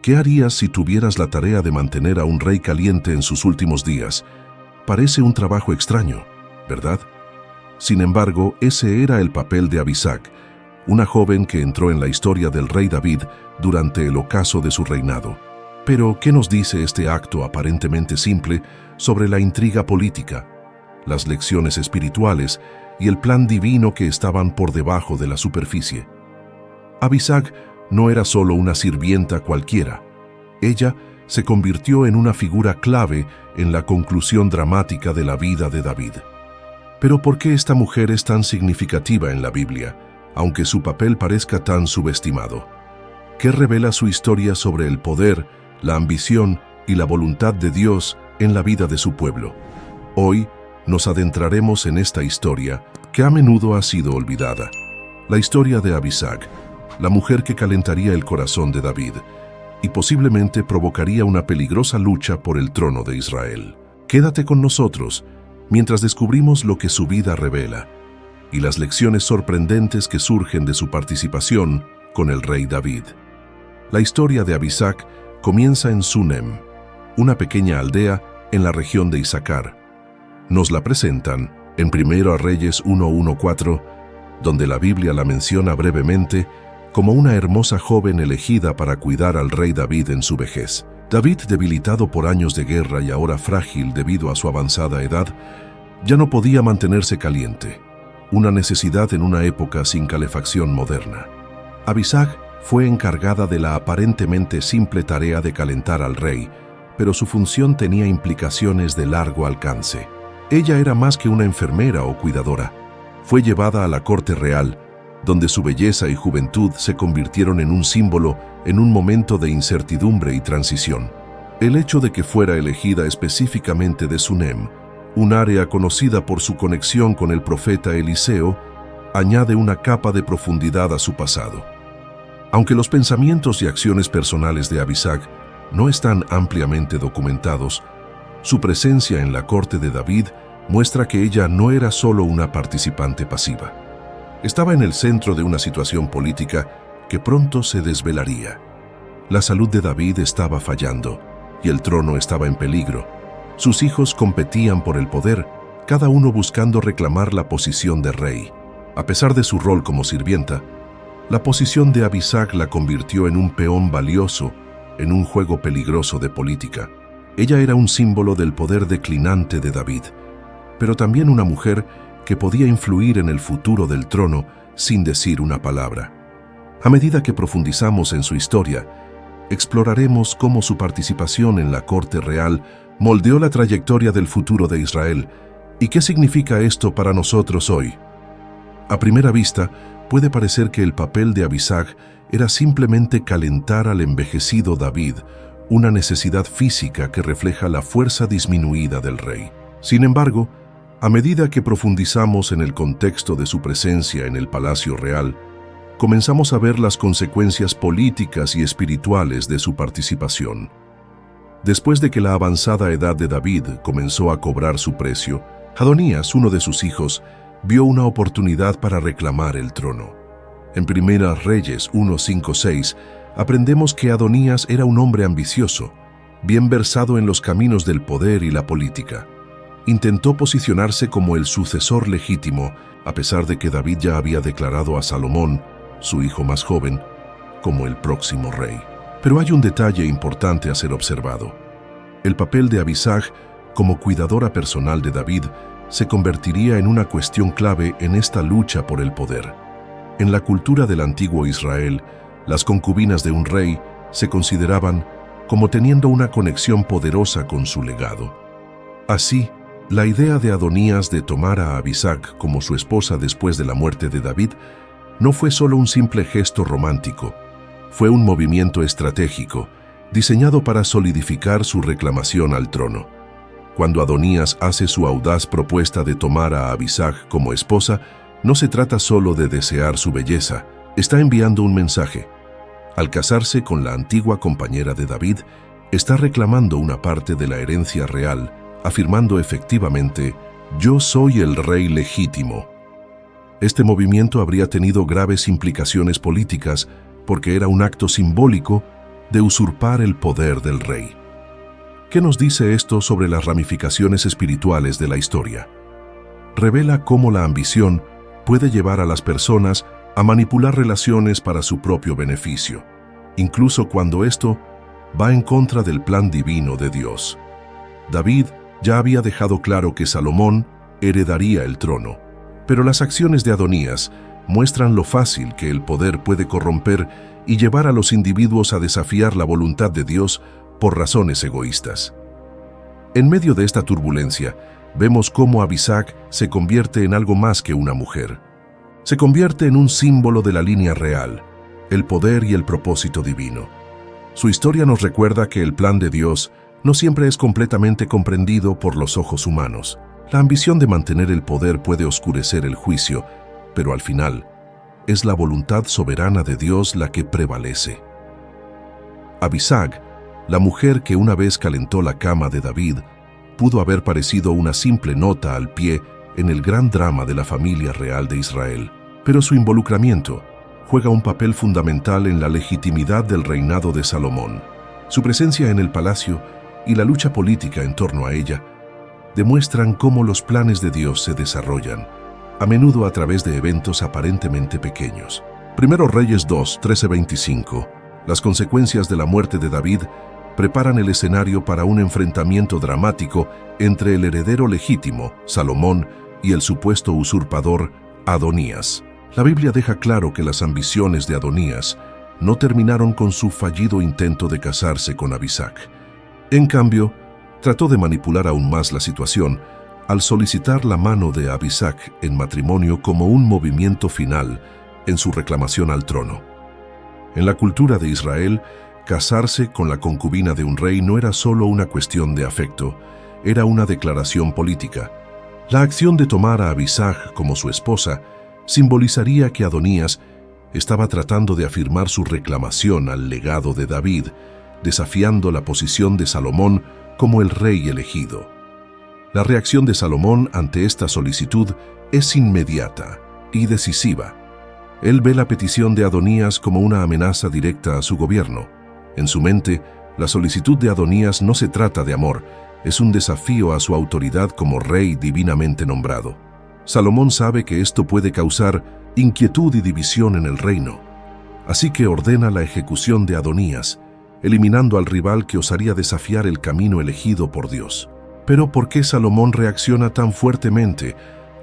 ¿Qué harías si tuvieras la tarea de mantener a un rey caliente en sus últimos días? Parece un trabajo extraño, ¿verdad? Sin embargo, ese era el papel de Abisag, una joven que entró en la historia del rey David durante el ocaso de su reinado. Pero, ¿qué nos dice este acto aparentemente simple sobre la intriga política, las lecciones espirituales y el plan divino que estaban por debajo de la superficie? Abisag no era solo una sirvienta cualquiera. Ella se convirtió en una figura clave en la conclusión dramática de la vida de David. Pero ¿por qué esta mujer es tan significativa en la Biblia, aunque su papel parezca tan subestimado? ¿Qué revela su historia sobre el poder, la ambición y la voluntad de Dios en la vida de su pueblo? Hoy nos adentraremos en esta historia que a menudo ha sido olvidada. La historia de Abisag, la mujer que calentaría el corazón de David y posiblemente provocaría una peligrosa lucha por el trono de Israel. Quédate con nosotros mientras descubrimos lo que su vida revela y las lecciones sorprendentes que surgen de su participación con el rey David. La historia de Abisag comienza en Sunem, una pequeña aldea en la región de Isaacar. Nos la presentan en 1 Reyes 1:1-4, donde la Biblia la menciona brevemente como una hermosa joven elegida para cuidar al rey David en su vejez. David, debilitado por años de guerra y ahora frágil debido a su avanzada edad, ya no podía mantenerse caliente, una necesidad en una época sin calefacción moderna. Abisag fue encargada de la aparentemente simple tarea de calentar al rey, pero su función tenía implicaciones de largo alcance. Ella era más que una enfermera o cuidadora. Fue llevada a la corte real, donde su belleza y juventud se convirtieron en un símbolo en un momento de incertidumbre y transición. El hecho de que fuera elegida específicamente de Sunem, un área conocida por su conexión con el profeta Eliseo, añade una capa de profundidad a su pasado. Aunque los pensamientos y acciones personales de Abisag no están ampliamente documentados, su presencia en la corte de David muestra que ella no era solo una participante pasiva. Estaba en el centro de una situación política que pronto se desvelaría. La salud de David estaba fallando y el trono estaba en peligro. Sus hijos competían por el poder, cada uno buscando reclamar la posición de rey. A pesar de su rol como sirvienta, la posición de Abisag la convirtió en un peón valioso en un juego peligroso de política. Ella era un símbolo del poder declinante de David, pero también una mujer que podía influir en el futuro del trono sin decir una palabra. A medida que profundizamos en su historia, exploraremos cómo su participación en la corte real moldeó la trayectoria del futuro de Israel y qué significa esto para nosotros hoy. A primera vista, puede parecer que el papel de Abisag era simplemente calentar al envejecido David, una necesidad física que refleja la fuerza disminuida del rey. Sin embargo, a medida que profundizamos en el contexto de su presencia en el palacio real, comenzamos a ver las consecuencias políticas y espirituales de su participación. Después de que la avanzada edad de David comenzó a cobrar su precio, Adonías, uno de sus hijos, vio una oportunidad para reclamar el trono. En 1 Reyes 1:5-6, aprendemos que Adonías era un hombre ambicioso, bien versado en los caminos del poder y la política. Intentó posicionarse como el sucesor legítimo, a pesar de que David ya había declarado a Salomón, su hijo más joven, como el próximo rey. Pero hay un detalle importante a ser observado. El papel de Abisag como cuidadora personal de David se convertiría en una cuestión clave en esta lucha por el poder. En la cultura del antiguo Israel, las concubinas de un rey se consideraban como teniendo una conexión poderosa con su legado. Así, la idea de Adonías de tomar a Abisag como su esposa después de la muerte de David no fue solo un simple gesto romántico, fue un movimiento estratégico diseñado para solidificar su reclamación al trono. Cuando Adonías hace su audaz propuesta de tomar a Abisag como esposa, no se trata solo de desear su belleza, está enviando un mensaje. Al casarse con la antigua compañera de David, está reclamando una parte de la herencia real, afirmando efectivamente, «Yo soy el rey legítimo». Este movimiento habría tenido graves implicaciones políticas porque era un acto simbólico de usurpar el poder del rey. ¿Qué nos dice esto sobre las ramificaciones espirituales de la historia? Revela cómo la ambición puede llevar a las personas a manipular relaciones para su propio beneficio, incluso cuando esto va en contra del plan divino de Dios. David ya había dejado claro que Salomón heredaría el trono, pero las acciones de Adonías muestran lo fácil que el poder puede corromper y llevar a los individuos a desafiar la voluntad de Dios por razones egoístas. En medio de esta turbulencia, vemos cómo Abisag se convierte en algo más que una mujer. Se convierte en un símbolo de la línea real, el poder y el propósito divino. Su historia nos recuerda que el plan de Dios no siempre es completamente comprendido por los ojos humanos. La ambición de mantener el poder puede oscurecer el juicio, pero al final, es la voluntad soberana de Dios la que prevalece. Abisag, la mujer que una vez calentó la cama de David, pudo haber parecido una simple nota al pie en el gran drama de la familia real de Israel, pero su involucramiento juega un papel fundamental en la legitimidad del reinado de Salomón. Su presencia en el palacio y la lucha política en torno a ella demuestran cómo los planes de Dios se desarrollan, a menudo a través de eventos aparentemente pequeños. Primero Reyes 2, 13-25. Las consecuencias de la muerte de David preparan el escenario para un enfrentamiento dramático entre el heredero legítimo, Salomón, y el supuesto usurpador, Adonías. La Biblia deja claro que las ambiciones de Adonías no terminaron con su fallido intento de casarse con Abisag. En cambio, trató de manipular aún más la situación al solicitar la mano de Abisag en matrimonio como un movimiento final en su reclamación al trono. En la cultura de Israel, casarse con la concubina de un rey no era solo una cuestión de afecto, era una declaración política. La acción de tomar a Abisag como su esposa simbolizaría que Adonías estaba tratando de afirmar su reclamación al legado de David, desafiando la posición de Salomón como el rey elegido. La reacción de Salomón ante esta solicitud es inmediata y decisiva. Él ve la petición de Adonías como una amenaza directa a su gobierno. En su mente, la solicitud de Adonías no se trata de amor, es un desafío a su autoridad como rey divinamente nombrado. Salomón sabe que esto puede causar inquietud y división en el reino, así que ordena la ejecución de Adonías, eliminando al rival que osaría desafiar el camino elegido por Dios. Pero ¿por qué Salomón reacciona tan fuertemente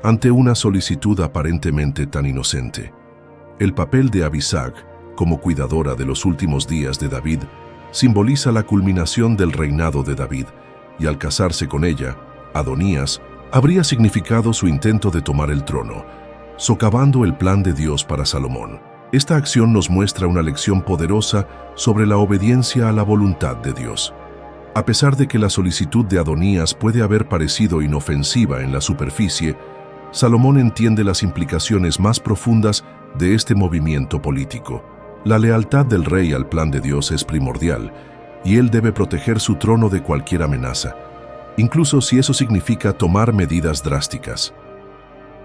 ante una solicitud aparentemente tan inocente? El papel de Abisag, como cuidadora de los últimos días de David, simboliza la culminación del reinado de David, y al casarse con ella, Adonías habría significado su intento de tomar el trono, socavando el plan de Dios para Salomón. Esta acción nos muestra una lección poderosa sobre la obediencia a la voluntad de Dios. A pesar de que la solicitud de Adonías puede haber parecido inofensiva en la superficie, Salomón entiende las implicaciones más profundas de este movimiento político. La lealtad del rey al plan de Dios es primordial, y él debe proteger su trono de cualquier amenaza, incluso si eso significa tomar medidas drásticas.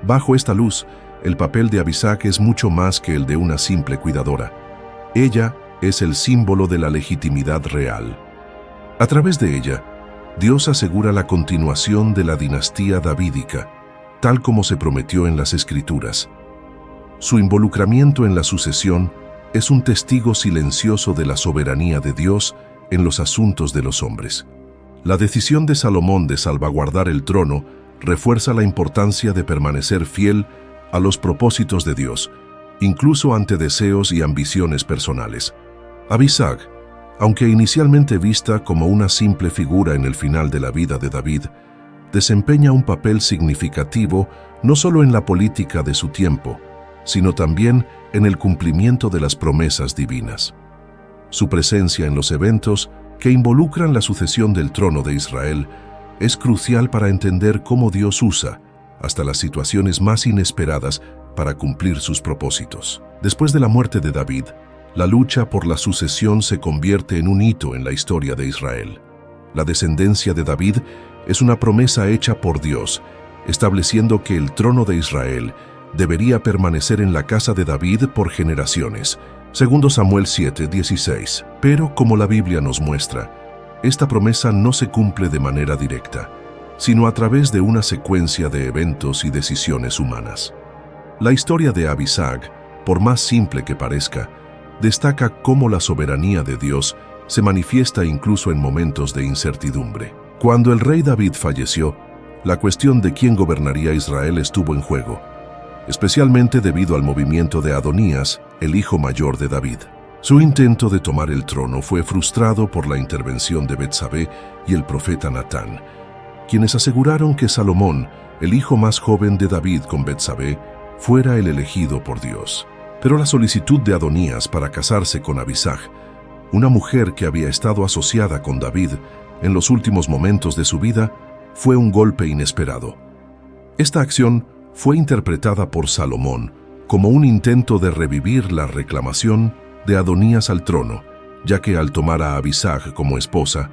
Bajo esta luz, el papel de Abisag es mucho más que el de una simple cuidadora. Ella es el símbolo de la legitimidad real. A través de ella, Dios asegura la continuación de la dinastía davídica, tal como se prometió en las Escrituras. Su involucramiento en la sucesión es un testigo silencioso de la soberanía de Dios en los asuntos de los hombres. La decisión de Salomón de salvaguardar el trono refuerza la importancia de permanecer fiel a los propósitos de Dios, incluso ante deseos y ambiciones personales. Abisag, aunque inicialmente vista como una simple figura en el final de la vida de David, desempeña un papel significativo no solo en la política de su tiempo, sino también en el cumplimiento de las promesas divinas. Su presencia en los eventos que involucran la sucesión del trono de Israel es crucial para entender cómo Dios usa hasta las situaciones más inesperadas para cumplir sus propósitos. Después de la muerte de David, la lucha por la sucesión se convierte en un hito en la historia de Israel. La descendencia de David es una promesa hecha por Dios, estableciendo que el trono de Israel debería permanecer en la casa de David por generaciones, Segundo Samuel 7:16. Pero, como la Biblia nos muestra, esta promesa no se cumple de manera directa, sino a través de una secuencia de eventos y decisiones humanas. La historia de Abisag, por más simple que parezca, destaca cómo la soberanía de Dios se manifiesta incluso en momentos de incertidumbre. Cuando el rey David falleció, la cuestión de quién gobernaría Israel estuvo en juego, especialmente debido al movimiento de Adonías, el hijo mayor de David. Su intento de tomar el trono fue frustrado por la intervención de Betsabé y el profeta Natán, quienes aseguraron que Salomón, el hijo más joven de David con Betsabé, fuera el elegido por Dios. Pero la solicitud de Adonías para casarse con Abisag, una mujer que había estado asociada con David en los últimos momentos de su vida, fue un golpe inesperado. Esta acción fue interpretada por Salomón como un intento de revivir la reclamación de Adonías al trono, ya que al tomar a Abisag como esposa,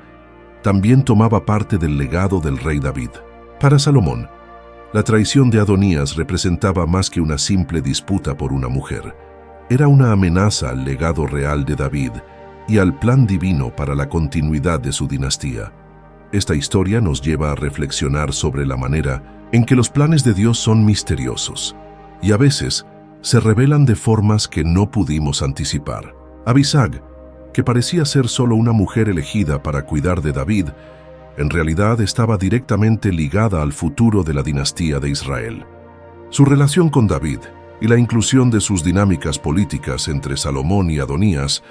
también tomaba parte del legado del rey David. Para Salomón, la traición de Adonías representaba más que una simple disputa por una mujer. Era una amenaza al legado real de David y al plan divino para la continuidad de su dinastía. Esta historia nos lleva a reflexionar sobre la manera en que los planes de Dios son misteriosos y a veces se revelan de formas que no pudimos anticipar. Abisag, que parecía ser solo una mujer elegida para cuidar de David, en realidad estaba directamente ligada al futuro de la dinastía de Israel. Su relación con David y la inclusión de sus dinámicas políticas entre Salomón y Adonías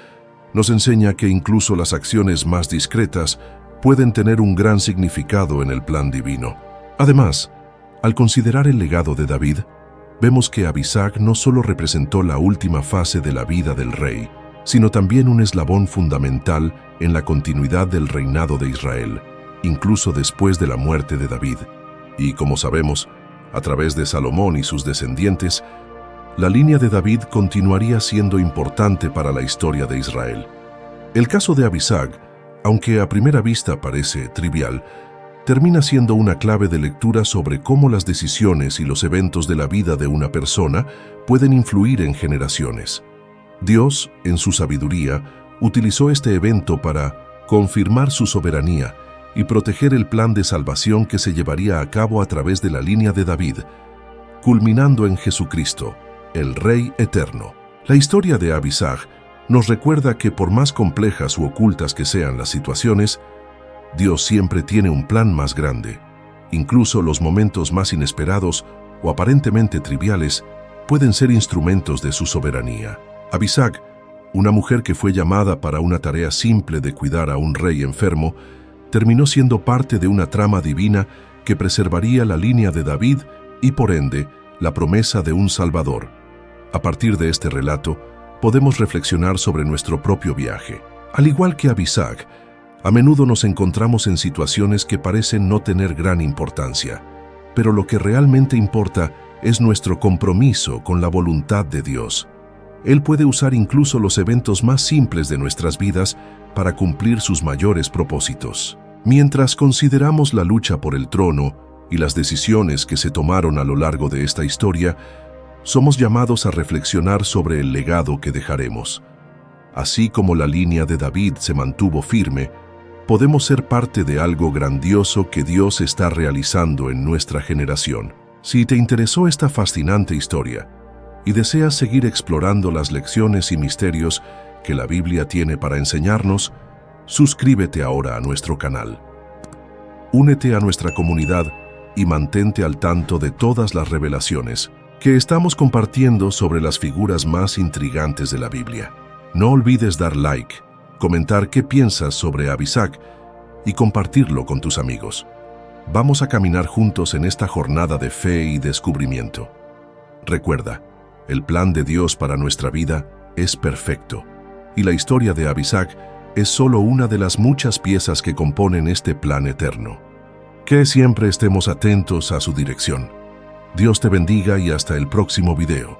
nos enseña que incluso las acciones más discretas pueden tener un gran significado en el plan divino. Además, al considerar el legado de David, vemos que Abisag no solo representó la última fase de la vida del rey, sino también un eslabón fundamental en la continuidad del reinado de Israel, incluso después de la muerte de David. Y como sabemos, a través de Salomón y sus descendientes, la línea de David continuaría siendo importante para la historia de Israel. El caso de Abisag, aunque a primera vista parece trivial, termina siendo una clave de lectura sobre cómo las decisiones y los eventos de la vida de una persona pueden influir en generaciones. Dios, en su sabiduría, utilizó este evento para confirmar su soberanía y proteger el plan de salvación que se llevaría a cabo a través de la línea de David, culminando en Jesucristo, el Rey Eterno. La historia de Abisag nos recuerda que por más complejas u ocultas que sean las situaciones, Dios siempre tiene un plan más grande. Incluso los momentos más inesperados o aparentemente triviales pueden ser instrumentos de su soberanía. Abisag, una mujer que fue llamada para una tarea simple de cuidar a un rey enfermo, terminó siendo parte de una trama divina que preservaría la línea de David y, por ende, la promesa de un Salvador. A partir de este relato, podemos reflexionar sobre nuestro propio viaje. Al igual que Abisag, a menudo nos encontramos en situaciones que parecen no tener gran importancia, pero lo que realmente importa es nuestro compromiso con la voluntad de Dios. Él puede usar incluso los eventos más simples de nuestras vidas para cumplir sus mayores propósitos. Mientras consideramos la lucha por el trono y las decisiones que se tomaron a lo largo de esta historia, somos llamados a reflexionar sobre el legado que dejaremos. Así como la línea de David se mantuvo firme, podemos ser parte de algo grandioso que Dios está realizando en nuestra generación. Si te interesó esta fascinante historia y deseas seguir explorando las lecciones y misterios que la Biblia tiene para enseñarnos, suscríbete ahora a nuestro canal. Únete a nuestra comunidad y mantente al tanto de todas las revelaciones que estamos compartiendo sobre las figuras más intrigantes de la Biblia. No olvides dar like, comentar qué piensas sobre Abisag y compartirlo con tus amigos. Vamos a caminar juntos en esta jornada de fe y descubrimiento. Recuerda, el plan de Dios para nuestra vida es perfecto, y la historia de Abisag es solo una de las muchas piezas que componen este plan eterno. Que siempre estemos atentos a su dirección. Dios te bendiga y hasta el próximo video.